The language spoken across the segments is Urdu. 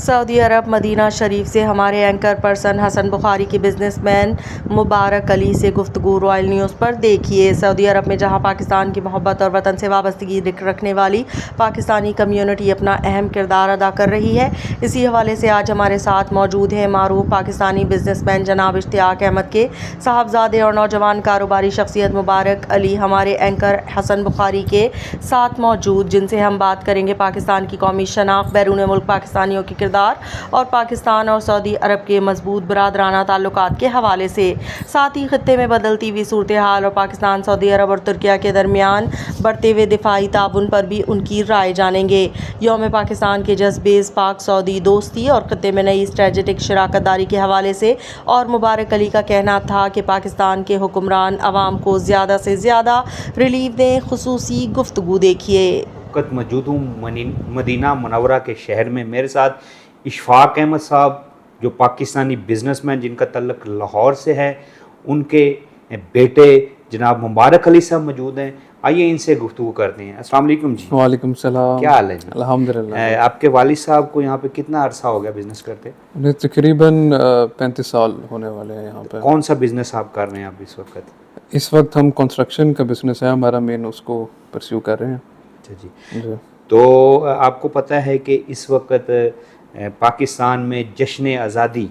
سعودی عرب مدینہ شریف سے ہمارے اینکر پرسن حسن بخاری کی بزنس مین مبارک علی سے گفتگو رائل نیوز پر دیکھیے۔ سعودی عرب میں جہاں پاکستان کی محبت اور وطن سے وابستگی رکھنے والی پاکستانی کمیونٹی اپنا اہم کردار ادا کر رہی ہے، اسی حوالے سے آج ہمارے ساتھ موجود ہیں معروف پاکستانی بزنس مین جناب اشتیاق احمد کے صاحبزادے اور نوجوان کاروباری شخصیت مبارک علی ہمارے اینکر حسن بخاری کے ساتھ موجود، جن سے ہم بات کریں گے پاکستان کی قومی شناخت، بیرون ملک پاکستانیوں کی کردار اور پاکستان اور سعودی عرب کے مضبوط برادرانہ تعلقات کے حوالے سے، ساتھ ہی خطے میں بدلتی ہوئی صورتحال اور پاکستان، سعودی عرب اور ترکیہ کے درمیان بڑھتے ہوئے دفاعی تعاون پر بھی ان کی رائے جانیں گے۔ یوم پاکستان کے جذبے، پاک سعودی دوستی اور خطے میں نئی اسٹریٹجک شراکت داری کے حوالے سے، اور مبارک علی کا کہنا تھا کہ پاکستان کے حکمران عوام کو زیادہ سے زیادہ ریلیف دیں۔ خصوصی گفتگو دیکھیے۔ وقت موجود ہوں مدینہ منورہ کے شہر میں، میرے ساتھ اشفاق احمد صاحب جو پاکستانی بزنس مین جن کا تعلق لاہور سے ہے، ان کے بیٹے جناب مبارک علی صاحب موجود ہیں، آئیے ان سے گفتگو کرتے ہیں۔ السلام علیکم جی۔ وعلیکم السلام۔ کیا حال ہے جی؟ الحمدللہ۔ آپ کے والد صاحب کو یہاں پہ کتنا عرصہ ہو گیا بزنس کرتے؟ انہیں تقریباً 35 سال ہونے والے ہیں یہاں پہ۔ کون سا بزنس آپ کر رہے ہیں اب اس وقت؟ اس وقت ہم کنسٹرکشن کا بزنس ہے ہمارا مین، اس کو پرسیو کر رہے ہیں۔ اچھا جی۔ تو آپ کو پتہ ہے کہ اس وقت پاکستان میں جشن آزادی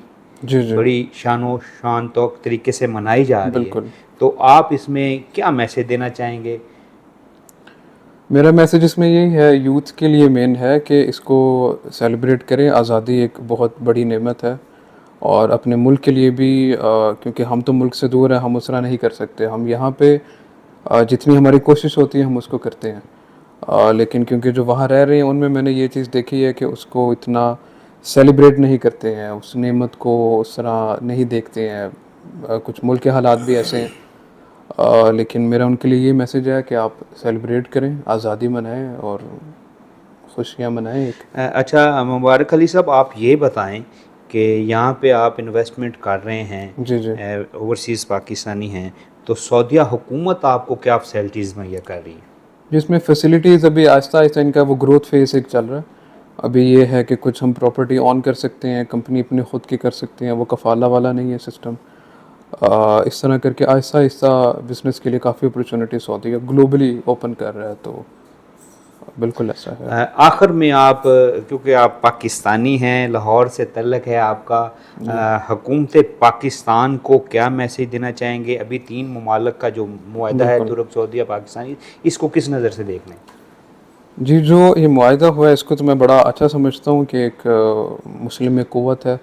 بڑی شان و شان طریقے سے منائی جا رہی ہے، تو آپ اس میں کیا میسج دینا چاہیں گے؟ میرا میسج اس میں یہی ہے، یوتھ کے لیے مین ہے کہ اس کو سیلیبریٹ کریں۔ آزادی ایک بہت بڑی نعمت ہے، اور اپنے ملک کے لیے بھی، کیونکہ ہم تو ملک سے دور ہیں، ہم اس طرح نہیں کر سکتے۔ ہم یہاں پہ جتنی ہماری کوشش ہوتی ہے ہم اس کو کرتے ہیں، لیکن کیونکہ جو وہاں رہ رہے ہیں ان میں میں نے یہ چیز دیکھی ہے کہ اس کو اتنا سیلیبریٹ نہیں کرتے ہیں، اس نعمت کو اس طرح نہیں دیکھتے ہیں۔ کچھ ملک کے حالات بھی ایسے ہیں، لیکن میرا ان کے لیے یہ میسج ہے کہ آپ سیلیبریٹ کریں، آزادی منائیں اور خوشیاں منائیں۔ اچھا مبارک علی صاحب، آپ یہ بتائیں کہ یہاں پہ آپ انویسٹمنٹ کر رہے ہیں، اوورسیز پاکستانی ہیں، تو سعودیہ حکومت آپ کو کیا فیسلٹیز مہیا کر رہی ہے؟ جس میں فیسلٹیز ابھی آہستہ آہستہ ان کا وہ گروتھ فیز ایک چل رہا ہے۔ ابھی یہ ہے کہ کچھ ہم پراپرٹی آن کر سکتے ہیں، کمپنی اپنے خود کی کر سکتے ہیں، وہ کفالہ والا نہیں ہے سسٹم۔ اس طرح کر کے آہستہ آہستہ بزنس کے لیے کافی اپرچونٹی سعودیہ گلوبلی اوپن کر رہا ہے، تو بالکل ایسا ہے۔ آخر میں آپ، کیونکہ آپ پاکستانی ہیں، لاہور سے تعلق ہے آپ کا، حکومت پاکستان کو کیا میسیج دینا چاہیں گے؟ ابھی 3 ممالک کا جو معاہدہ ہے، ترک، سعودیہ، پاکستانی، اس کو کس نظر سے دیکھ لیں؟ جی، جو یہ معاہدہ ہوا ہے اس کو تو میں بڑا اچھا سمجھتا ہوں کہ ایک مسلم قوت ہے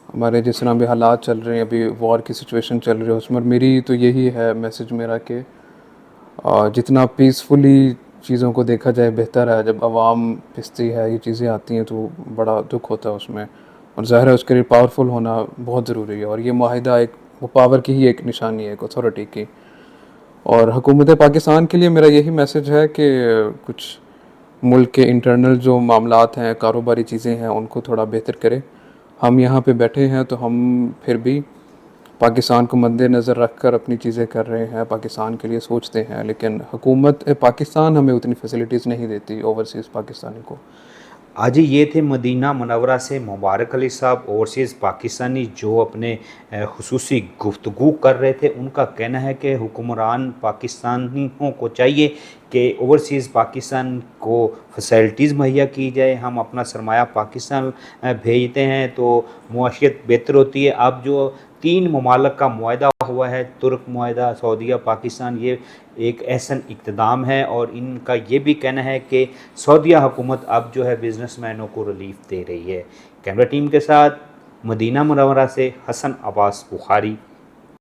ہمارے، جس طرح بھی حالات چل رہے ہیں، ابھی وار کی سچویشن چل رہی ہے، اس میں میری تو یہی ہے میسج میرا کہ جتنا پیسفلی چیزوں کو دیکھا جائے بہتر ہے۔ جب عوام پستی ہے، یہ چیزیں آتی ہیں تو بڑا دکھ ہوتا ہے اس میں، اور ظاہر ہے اس کے لیے پاورفل ہونا بہت ضروری ہے، اور یہ معاہدہ ایک وہ پاور کی ہی ایک نشانی ہے، ایک اتھارٹی کی۔ اور حکومت پاکستان کے لیے میرا یہی میسج ہے کہ کچھ ملک کے انٹرنل جو معاملات ہیں، کاروباری چیزیں ہیں، ان کو تھوڑا بہتر کرے۔ ہم یہاں پہ بیٹھے ہیں تو ہم پھر بھی پاکستان کو مد نظر رکھ کر اپنی چیزیں کر رہے ہیں، پاکستان کے لیے سوچتے ہیں، لیکن حکومت پاکستان ہمیں اتنی فیسلٹیز نہیں دیتی اوورسیز پاکستانی کو۔ آج یہ تھے مدینہ منورہ سے مبارک علی صاحب، اوورسیز پاکستانی، جو اپنے خصوصی گفتگو کر رہے تھے۔ ان کا کہنا ہے کہ حکمران پاکستانیوں کو چاہیے کہ اوورسیز پاکستان کو فیسلٹیز مہیا کی جائے۔ ہم اپنا سرمایہ پاکستان بھیجتے ہیں تو معاشیت بہتر ہوتی ہے۔ اب جو 3 ممالک کا معاہدہ ہوا ہے، ترک معاہدہ، سعودیہ، پاکستان، یہ ایک احسن اقتدام ہے، اور ان کا یہ بھی کہنا ہے کہ سعودیہ حکومت اب جو ہے بزنس مینوں کو ریلیف دے رہی ہے۔ کیمرہ ٹیم کے ساتھ مدینہ منورہ سے حسن عباس بخاری۔